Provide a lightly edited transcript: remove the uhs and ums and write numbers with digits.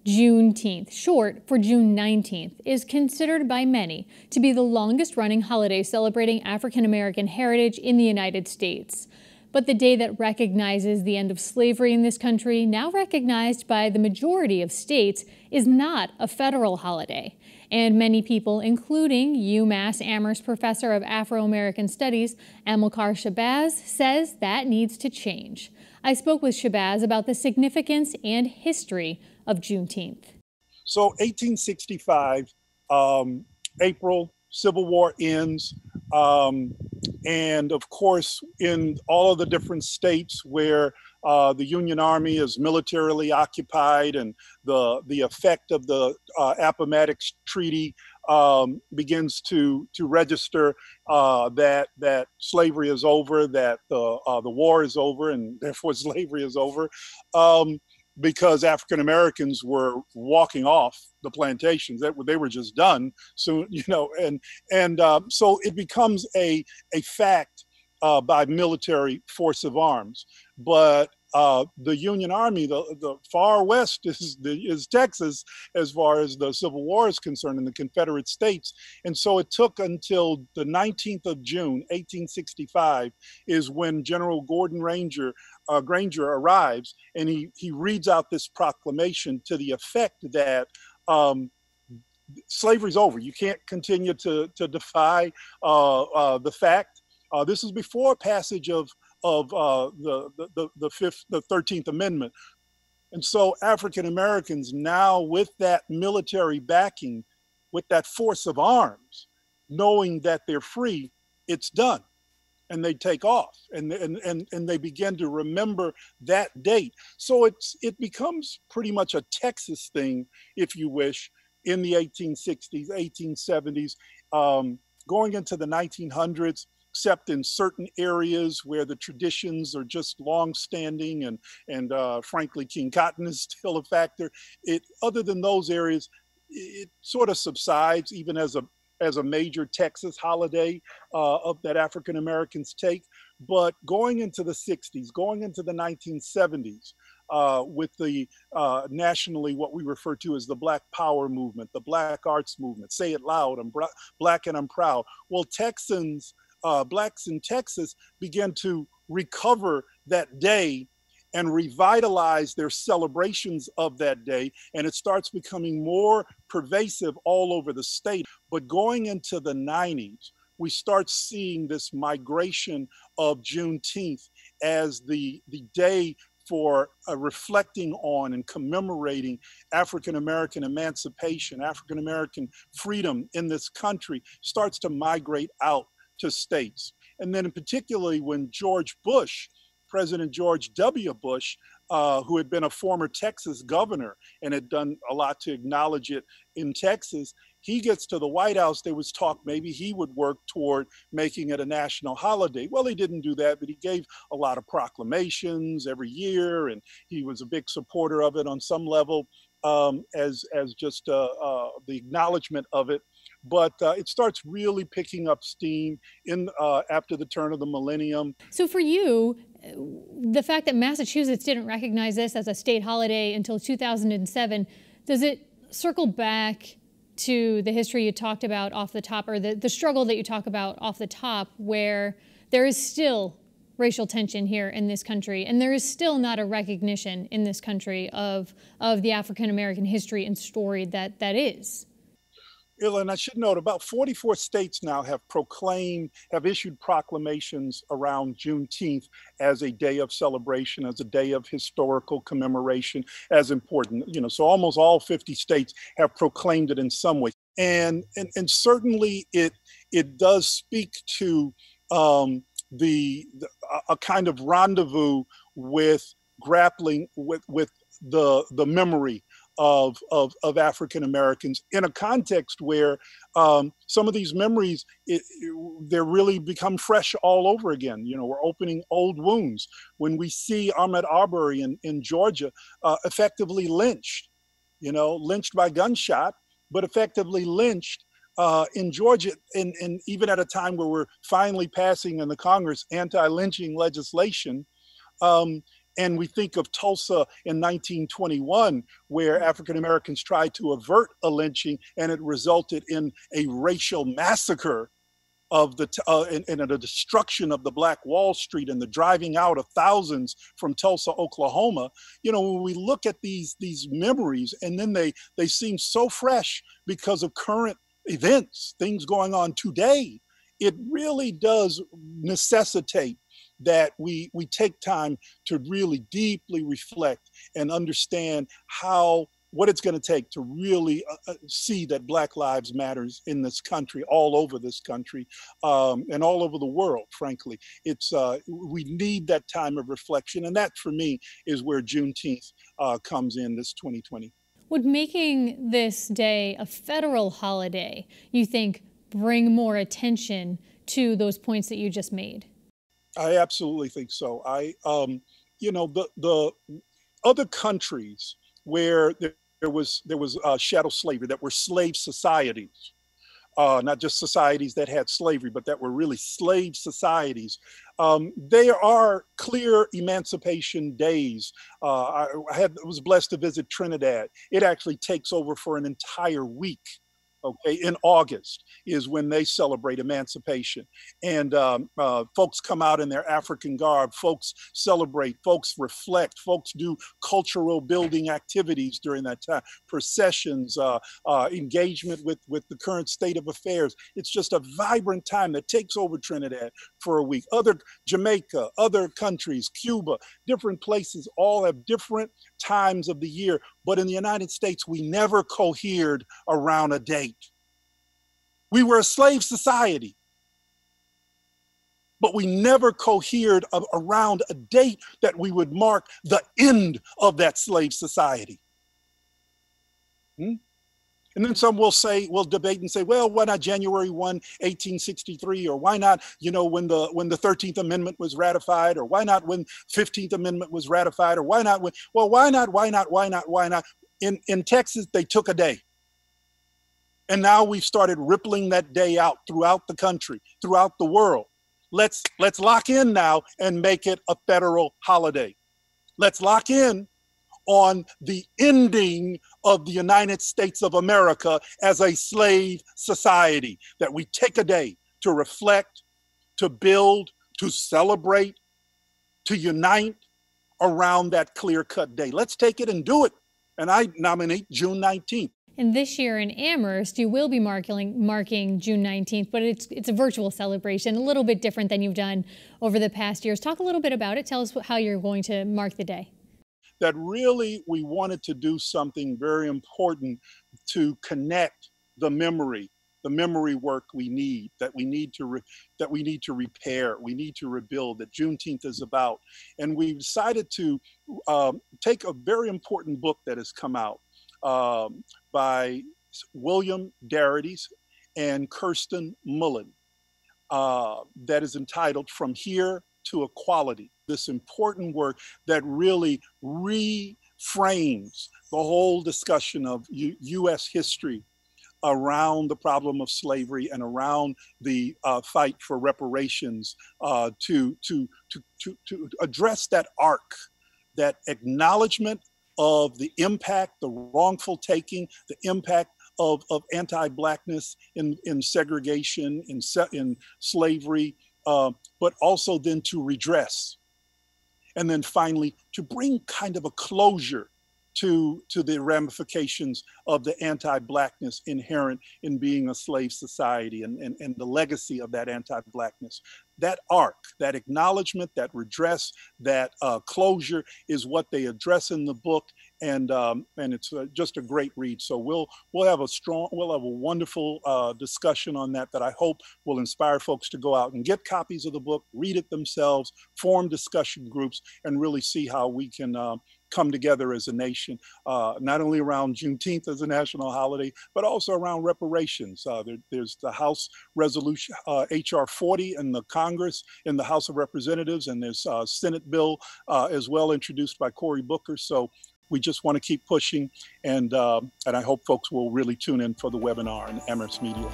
Juneteenth, short for June 19th, is considered by many to be the longest-running holiday celebrating African-American heritage in the United States. But the day that recognizes the end of slavery in this country, now recognized by the majority of states, is not a federal holiday. And many people, including UMass Amherst professor of Afro-American Studies, Amilcar Shabazz, says that needs to change. I spoke with Shabazz about the significance and history of Juneteenth. So 1865, April, Civil War ends. And of course, in all of the different states where the Union Army is militarily occupied and the effect of the Appomattox Treaty begins to register that slavery is over, that the war is over, and therefore slavery is over. Because African Americans were walking off the plantations, they were just done. So so it becomes a fact by military force of arms. But the Union Army, the far west is Texas as far as the Civil War is concerned in the Confederate States. And so it took until the 19th of June, 1865, is when General Gordon Granger arrives, and he reads out this proclamation to the effect that slavery's over. You can't continue to defy the fact. This is before passage of the 13th Amendment. And so African Americans now, with that military backing, with that force of arms, knowing that they're free, it's done. And they take off, and they begin to remember that date. So it becomes pretty much a Texas thing, if you wish, in the 1860s, 1870s, going into the 1900s, except in certain areas where the traditions are just long-standing and frankly, King Cotton is still a factor. Other than those areas, it sort of subsides, even as a major Texas holiday of that African Americans take. But going into the 60s, going into the 1970s, with the nationally what we refer to as the Black Power movement, the Black Arts movement, say it loud, I'm Black and I'm proud. Well, Blacks in Texas began to recover that day and revitalize their celebrations of that day. And it starts becoming more pervasive all over the state. But going into the 90s, we start seeing this migration of Juneteenth as the day for reflecting on and commemorating African-American emancipation, African-American freedom in this country, starts to migrate out to states. And then particularly when George Bush, President George W. Bush, who had been a former Texas governor and had done a lot to acknowledge it in Texas, he gets to the White House, there was talk maybe he would work toward making it a national holiday. Well, he didn't do that, but he gave a lot of proclamations every year, and he was a big supporter of it on some level as just the acknowledgement of it. But it starts really picking up steam after the turn of the millennium. So for you, the fact that Massachusetts didn't recognize this as a state holiday until 2007, does it circle back to the history you talked about off the top, or the struggle that you talk about off the top, where there is still racial tension here in this country, and there is still not a recognition in this country of the African-American history and story that is? And I should note, about 44 states now have issued proclamations around Juneteenth as a day of celebration, as a day of historical commemoration, as important. So almost all 50 states have proclaimed it in some way. And certainly it does speak to a kind of rendezvous with grappling with the memory of African Americans in a context where some of these memories, they really become fresh all over again. We're opening old wounds. When we see Ahmaud Arbery in Georgia effectively lynched, lynched by gunshot, but effectively lynched in Georgia, and even at a time where we're finally passing in the Congress anti-lynching legislation, And we think of Tulsa in 1921, where African Americans tried to avert a lynching, and it resulted in a racial massacre of and a destruction of the Black Wall Street and the driving out of thousands from Tulsa, Oklahoma. You know, when we look at these memories, and then they seem so fresh because of current events, things going on today, it really does necessitate that we take time to really deeply reflect and understand what it's going to take to really see that Black Lives Matters in this country, all over this country, and all over the world, frankly. We need that time of reflection, and that, for me, is where Juneteenth comes in this 2020. Would making this day a federal holiday, you think, bring more attention to those points that you just made? I absolutely think so. You know, the other countries where there was chattel slavery, that were slave societies, not just societies that had slavery, but that were really slave societies. There are clear emancipation days. I was blessed to visit Trinidad. It actually takes over for an entire week. Okay, in August is when they celebrate emancipation. And folks come out in their African garb, folks celebrate, folks reflect, folks do cultural building activities during that time, processions, engagement with the current state of affairs. It's just a vibrant time that takes over Trinidad for a week. Jamaica, other countries, Cuba, different places all have different times of the year. But in the United States, we never cohered around a date. We were a slave society, but we never cohered around a date that we would mark the end of that slave society. And then some will debate and say, well, why not January 1, 1863, or why not, you know, when the 13th Amendment was ratified, or why not when 15th Amendment was ratified, or why not when, well, why not? In Texas, they took a day. And now we've started rippling that day out throughout the country, throughout the world. Let's lock in now and make it a federal holiday. Let's lock in on the ending of the United States of America as a slave society, that we take a day to reflect, to build, to celebrate, to unite around that clear-cut day. Let's take it and do it. And I nominate June 19th. And this year in Amherst, you will be marking June 19th, but it's a virtual celebration, a little bit different than you've done over the past years. Talk a little bit about it. Tell us how you're going to mark the day. That really we wanted to do something very important to connect the memory work we need, that we need to repair, we need to rebuild, that Juneteenth is about. And we decided to take a very important book that has come out by William Darity and Kirsten Mullen, that is entitled From Here to Equality. This important work that really reframes the whole discussion of U.S. history around the problem of slavery and around the fight for reparations, to address that arc, that acknowledgement of the impact, the wrongful taking, the impact of anti-Blackness in segregation, in slavery, but also then to redress. And then finally, to bring kind of a closure to the ramifications of the anti-Blackness inherent in being a slave society, and the legacy of that anti-Blackness. That arc, that acknowledgement, that redress, that closure is what they address in the book, and it's just a great read. So we'll have a wonderful discussion on that I hope will inspire folks to go out and get copies of the book, read it themselves, form discussion groups, and really see how we can come together as a nation, not only around Juneteenth as a national holiday, but also around reparations. There's the House Resolution, HR 40 in the Congress, in the House of Representatives, and there's a Senate bill as well introduced by Cory Booker. So we just want to keep pushing, and I hope folks will really tune in for the webinar in Amherst Media.